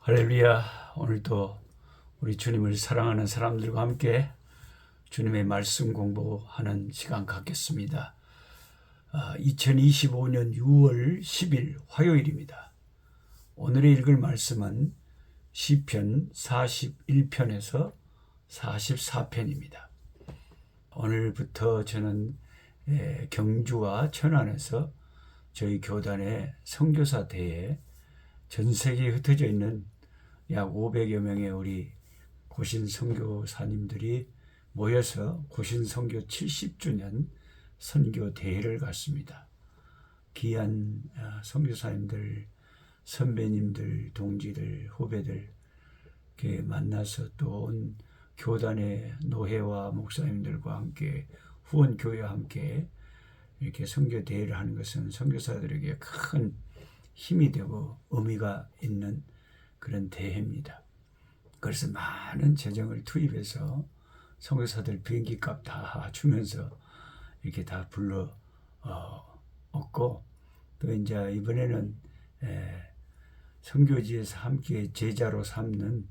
할렐루야. 오늘도 우리 주님을 사랑하는 사람들과 함께 주님의 말씀 공부하는 시간 갖겠습니다. 2025년 6월 10일 화요일입니다. 오늘의 읽을 말씀은 시편 41편에서 44편입니다. 오늘부터 저는 경주와 천안에서 저희 교단의 선교사 대회에 전 세계에 흩어져 있는 약 500여 명의 우리 고신 선교사님들이 모여서 고신 선교 70주년 선교 대회를 갖습니다. 귀한 선교사님들, 선배님들, 동지들, 후배들 이렇게 만나서 또 온 교단의 노회와 목사님들과 함께 후원교회와 함께 이렇게 선교 대회를 하는 것은 선교사들에게 큰 힘이 되고 의미가 있는 그런 대회입니다. 그래서 많은 재정을 투입해서 선교사들 비행기 값 다 주면서 이렇게 다 불러 얻고, 또 이제 이번에는 선교지에서 함께 제자로 삼는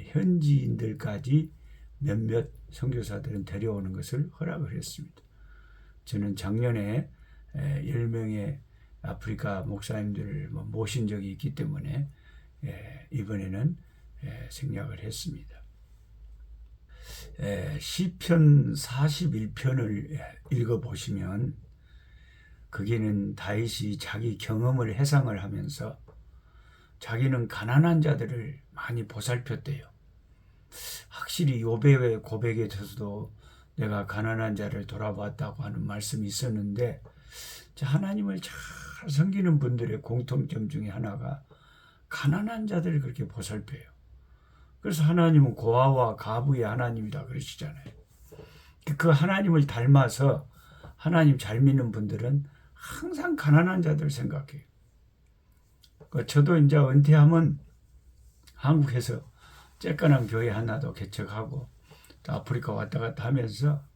현지인들까지 몇몇 선교사들은 데려오는 것을 허락을 했습니다. 저는 작년에 10명의 아프리카 목사님들을 모신 적이 있기 때문에 이번에는 생략을 했습니다. 시편 41편을 읽어보시면 거기는 다윗이 자기 경험을 해상을 하면서 자기는 가난한 자들을 많이 보살폈대요. 확실히 욥의 고백에서도 내가 가난한 자를 돌아봤다고 하는 말씀이 있었는데, 하나님을 잘 섬기는 분들의 공통점 중에 하나가 가난한 자들을 그렇게 보살펴요. 그래서 하나님은 고아와 가부의 하나님이다 그러시잖아요. 그 하나님을 닮아서 하나님 잘 믿는 분들은 항상 가난한 자들 생각해요. 저도 이제 은퇴하면 한국에서 쬐깐한 교회 하나도 개척하고 또 아프리카 왔다 갔다 하면서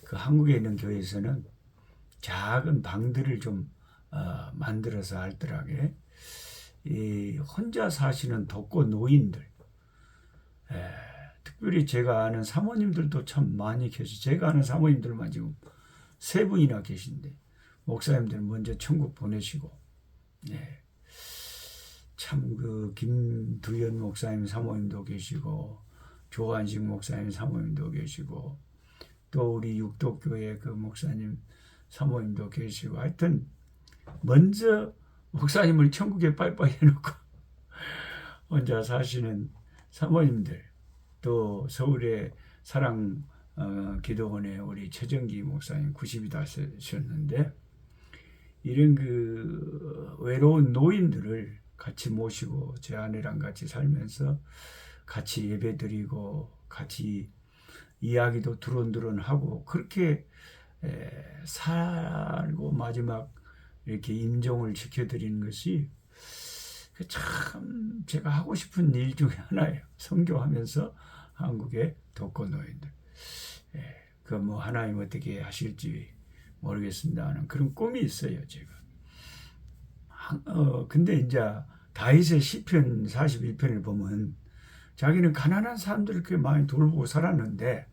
그 한국에 있는 교회에서는 작은 방들을 좀 만들어서 알뜰하게 이 혼자 사시는 독거 노인들, 특별히 제가 아는 사모님들도 참 많이 계시. 제가 아는 사모님들만 지금 3분이나 계신데 목사님들 먼저 천국 보내시고, 참 그 김두현 목사님 사모님도 계시고 조한식 목사님 사모님도 계시고 또 우리 육도교회 그 목사님 사모님도 계시고, 하여튼 먼저 목사님을 천국에 빠이빠이 해놓고 혼자 사시는 사모님들, 또 서울의 사랑 기도원의 우리 최정기 목사님 90이 다 되셨는데, 이런 그 외로운 노인들을 같이 모시고 제 아내랑 같이 살면서 같이 예배드리고 같이 이야기도 두런두런 하고 그렇게 살고 마지막 이렇게 임종을 지켜드리는 것이 참 제가 하고 싶은 일 중에 하나예요. 선교하면서 한국의 독거노인들. 그 뭐 하나님 어떻게 하실지 모르겠습니다 하는 그런 꿈이 있어요, 제가. 근데 이제 다윗의 시편 41편을 보면 자기는 가난한 사람들을 꽤 많이 돌보고 살았는데,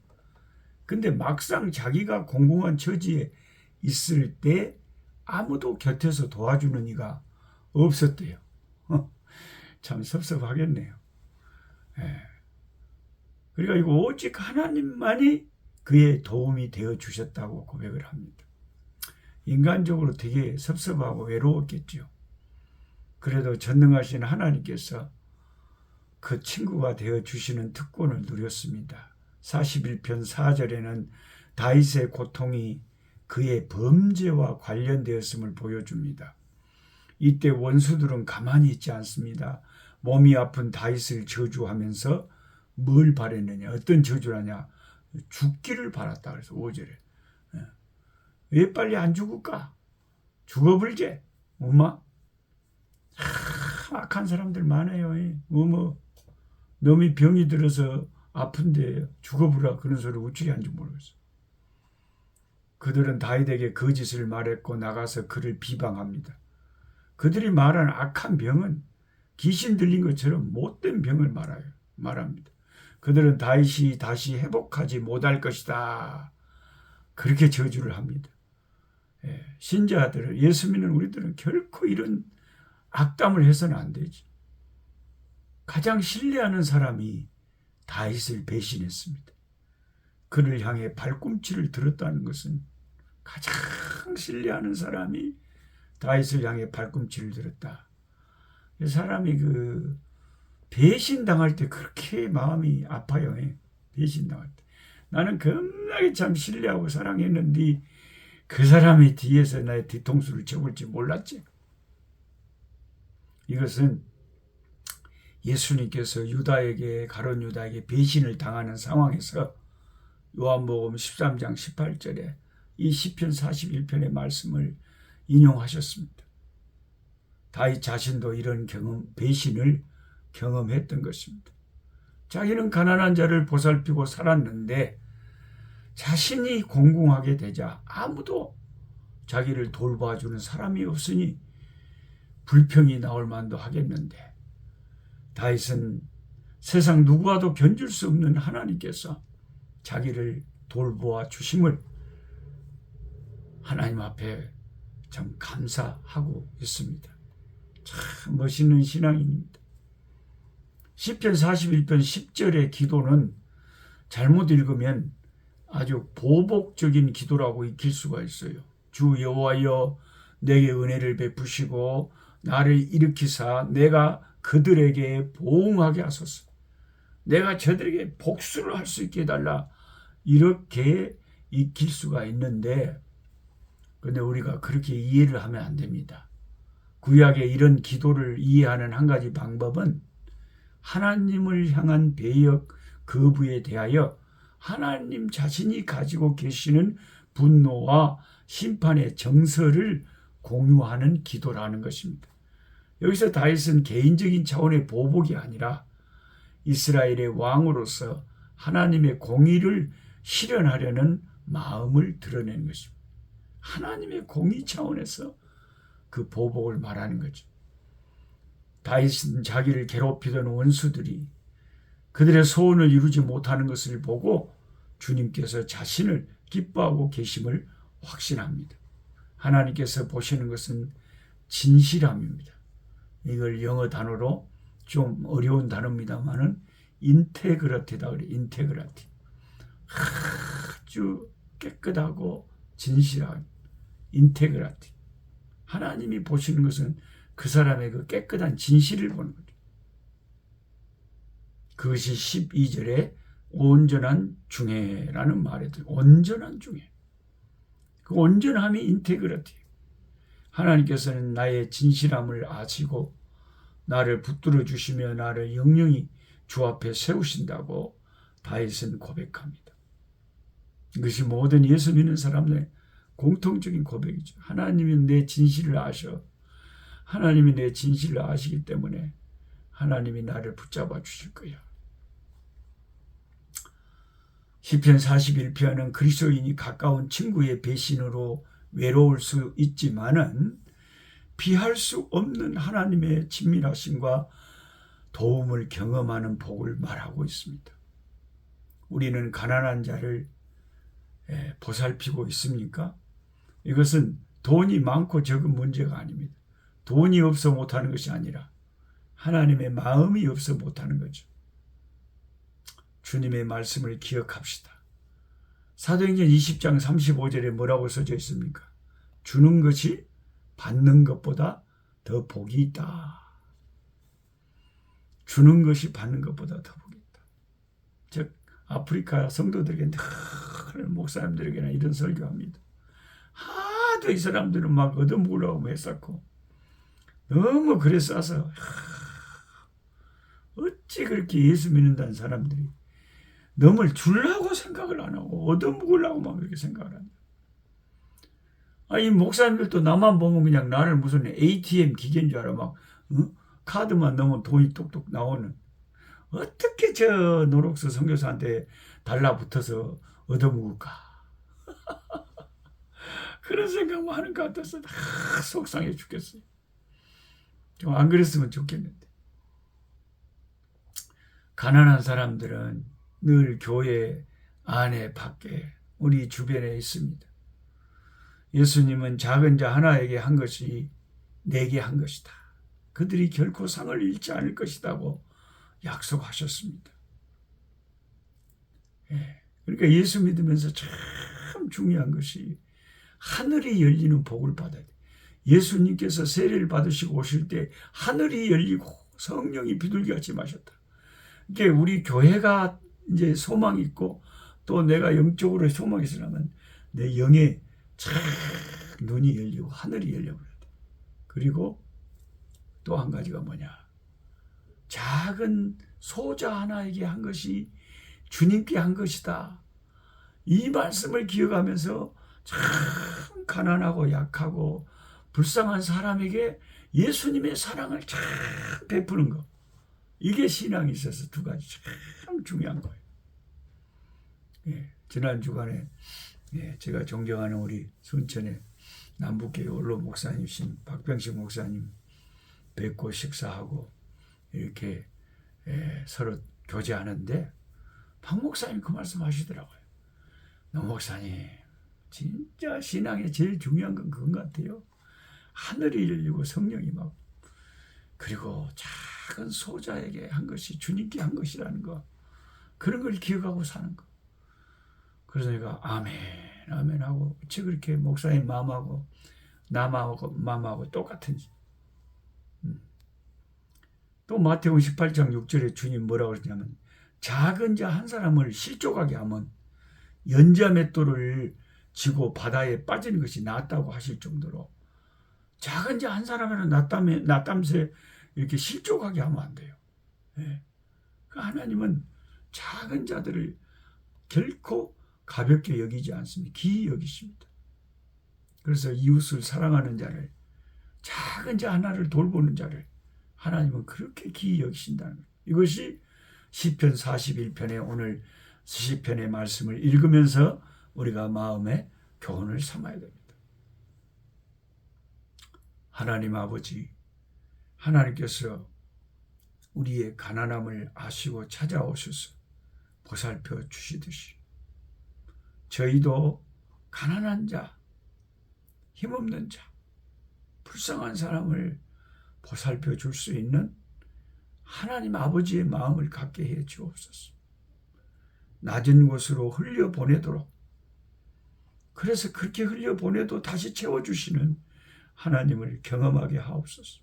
근데 막상 자기가 공공한 처지에 있을 때 아무도 곁에서 도와주는 이가 없었대요. 참 섭섭하겠네요. 그러니까 이거 오직 하나님만이 그의 도움이 되어 주셨다고 고백을 합니다. 인간적으로 되게 섭섭하고 외로웠겠죠. 그래도 전능하신 하나님께서 그 친구가 되어 주시는 특권을 누렸습니다. 41편 4절에는 다윗의 고통이 그의 범죄와 관련되었음을 보여줍니다. 이때 원수들은 가만히 있지 않습니다. 몸이 아픈 다윗을 저주하면서 뭘 바랬느냐, 어떤 저주를 하냐, 죽기를 바랐다. 그래서 5절에 왜 빨리 안 죽을까? 죽어불제. 엄마 악한 사람들 많아요. 놈이 병이 들어서 아픈데 죽어보라 그런 소리 어찌 하는지 모르겠어. 그들은 다윗에게 거짓을 말했고 나가서 그를 비방합니다. 그들이 말한 악한 병은 귀신 들린 것처럼 못된 병을 말합니다. 그들은 다윗이 다시 회복하지 못할 것이다. 그렇게 저주를 합니다. 신자들은, 예수 믿는 우리들은 결코 이런 악담을 해서는 안 되지. 가장 신뢰하는 사람이 다윗을 배신했습니다. 그를 향해 발꿈치를 들었다는 것은 가장 신뢰하는 사람이 다윗을 향해 발꿈치를 들었다. 사람이 배신당할 때 그렇게 마음이 아파요. 배신당할 때. 나는 겁나게 참 신뢰하고 사랑했는데 그 사람이 뒤에서 나의 뒤통수를 쳐볼지 몰랐지. 이것은 예수님께서 가룟 유다에게 배신을 당하는 상황에서 요한복음 13장 18절에 이 시편 41편의 말씀을 인용하셨습니다. 다윗 자신도 이런 배신을 경험했던 것입니다. 자기는 가난한 자를 보살피고 살았는데 자신이 공공하게 되자 아무도 자기를 돌봐주는 사람이 없으니 불평이 나올 만도 하겠는데, 다윗은 세상 누구와도 견줄 수 없는 하나님께서 자기를 돌보아 주심을 하나님 앞에 참 감사하고 있습니다. 참 멋있는 신앙입니다. 시편 41편 10절의 기도는 잘못 읽으면 아주 보복적인 기도라고 익힐 수가 있어요. 주 여호와여, 내게 은혜를 베푸시고 나를 일으키사 내가 그들에게 보응하게 하소서. 내가 저들에게 복수를 할 수 있게 해달라. 이렇게 익힐 수가 있는데, 근데 우리가 그렇게 이해를 하면 안 됩니다. 구약의 이런 기도를 이해하는 한 가지 방법은 하나님을 향한 배역 거부에 대하여 하나님 자신이 가지고 계시는 분노와 심판의 정서를 공유하는 기도라는 것입니다. 여기서 다윗은 개인적인 차원의 보복이 아니라 이스라엘의 왕으로서 하나님의 공의를 실현하려는 마음을 드러내는 것입니다. 하나님의 공의 차원에서 그 보복을 말하는 거죠. 다윗은 자기를 괴롭히던 원수들이 그들의 소원을 이루지 못하는 것을 보고 주님께서 자신을 기뻐하고 계심을 확신합니다. 하나님께서 보시는 것은 진실함입니다. 이걸 영어 단어로 좀 어려운 단어입니다만은 인테그리티다 그래요. 인테그리티. 아주 깨끗하고 진실한 인테그리티. 하나님이 보시는 것은 그 사람의 그 깨끗한 진실을 보는 거죠. 그것이 12절에 온전한 중회라는 말에 들어요. 온전한 중회. 그 온전함이 인테그리티. 하나님께서는 나의 진실함을 아시고 나를 붙들어 주시며 나를 영영히 주 앞에 세우신다고 다윗은 고백합니다. 이것이 모든 예수 믿는 사람들의 공통적인 고백이죠. 하나님이 내 진실을 아셔. 하나님이 내 진실을 아시기 때문에 하나님이 나를 붙잡아 주실 거야. 시편 41편은 그리스도인이 가까운 친구의 배신으로 외로울 수 있지만은 피할 수 없는 하나님의 친밀하심과 도움을 경험하는 복을 말하고 있습니다. 우리는 가난한 자를 보살피고 있습니까? 이것은 돈이 많고 적은 문제가 아닙니다. 돈이 없어 못하는 것이 아니라 하나님의 마음이 없어 못하는 거죠. 주님의 말씀을 기억합시다. 사도행전 20장 35절에 뭐라고 써져 있습니까? 주는 것이 받는 것보다 더 복이 있다. 주는 것이 받는 것보다 더 복이 있다. 즉 아프리카 성도들에게 늘 목사님들에게나 이런 설교합니다. 하도 이 사람들은 막 얻어먹으려고 애썼고 너무 그래 싸서 어찌 그렇게 예수 믿는다는 사람들이 너무 주려고 생각을 안 하고 얻어먹으려고 막 그렇게 생각을 한다. 이 목사님들도 나만 보면 그냥 나를 무슨 ATM 기계인 줄 알아. 막 카드만 넣으면 돈이 똑똑 나오는. 어떻게 저 노록서 선교사한테 달라붙어서 얻어먹을까. 그런 생각만 하는 것 같아서 속상해 죽겠어요. 좀 안 그랬으면 좋겠는데. 가난한 사람들은 늘 교회 안에 밖에 우리 주변에 있습니다. 예수님은 작은 자 하나에게 한 것이 내게 한 것이다. 그들이 결코 상을 잃지 않을 것이라고 약속하셨습니다. 그러니까 예수 믿으면서 참 중요한 것이 하늘이 열리는 복을 받아야 돼. 예수님께서 세례를 받으시고 오실 때 하늘이 열리고 성령이 비둘기같이 마셨다. 이게 우리 교회가 이제 소망이 있고 또 내가 영적으로 소망이 있으려면 내 영에 참 눈이 열리고 하늘이 열려버려야 돼. 그리고 또 한 가지가 뭐냐? 작은 소자 하나에게 한 것이 주님께 한 것이다. 이 말씀을 기억하면서 참 가난하고 약하고 불쌍한 사람에게 예수님의 사랑을 참 베푸는 것. 이게 신앙이 있어서 두 가지 참 중요한 거예요. 지난 주간에 제가 존경하는 우리 순천의 남북교회 원로 목사님이신 박병식 목사님 뵙고 식사하고 이렇게 서로 교제하는데 박 목사님 그 말씀 하시더라고요. 노 목사님 진짜 신앙에 제일 중요한 건 그건 것 같아요. 하늘이 열리고 성령이 막 그리고 작은 소자에게 한 것이 주님께 한 것이라는 거 그런 걸 기억하고 사는 거. 그래서 내가 아멘 아멘 하고 어째 그렇게 목사님 마음하고 남하고 마음하고 똑같은지. 또 마태복음 18장 6절에 주님 뭐라고 그러냐면 작은 자 한 사람을 실족하게 하면 연자 맷돌을 지고 바다에 빠지는 것이 낫다고 하실 정도로 작은 자 한 사람에는 낫다면서 이렇게 실족하게 하면 안 돼요. 하나님은 작은 자들을 결코 가볍게 여기지 않습니다. 기이 여기십니다. 그래서 이웃을 사랑하는 자를 작은 자 하나를 돌보는 자를 하나님은 그렇게 기이 여기신다는 거예요. 이것이 시편 41편의 오늘 시편의 말씀을 읽으면서 우리가 마음에 교훈을 삼아야 됩니다. 하나님 아버지, 하나님께서 우리의 가난함을 아시고 찾아오셔서 보살펴 주시듯이 저희도 가난한 자, 힘없는 자, 불쌍한 사람을 보살펴 줄 수 있는 하나님 아버지의 마음을 갖게 해 주옵소서. 낮은 곳으로 흘려보내도록 그래서 그렇게 흘려보내도 다시 채워주시는 하나님을 경험하게 하옵소서.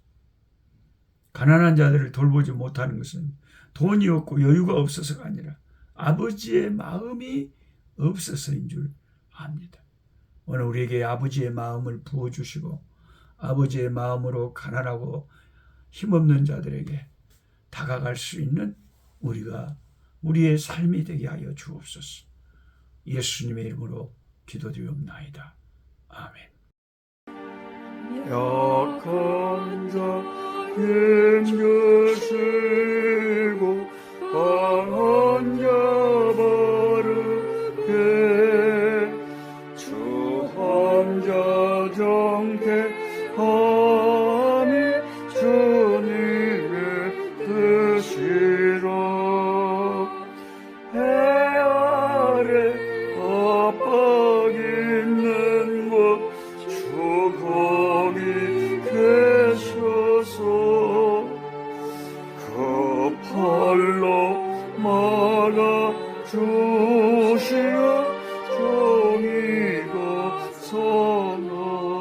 가난한 자들을 돌보지 못하는 것은 돈이 없고 여유가 없어서가 아니라 아버지의 마음이 없어서인 줄 압니다. 오늘 우리에게 아버지의 마음을 부어주시고 아버지의 마음으로 가난하고 힘없는 자들에게 다가갈 수 있는 우리의 삶이 되게 하여 주옵소서. 예수님의 이름으로 기도드리옵나이다. 아멘. 약한 자 힘주시고 강한 자 바르게 주한 자 정택함이 주님의 뜻이라. 해 아래 압박 있는 곳 주 거기 계셔서 그 팔로 막아 주시어 정의가 선하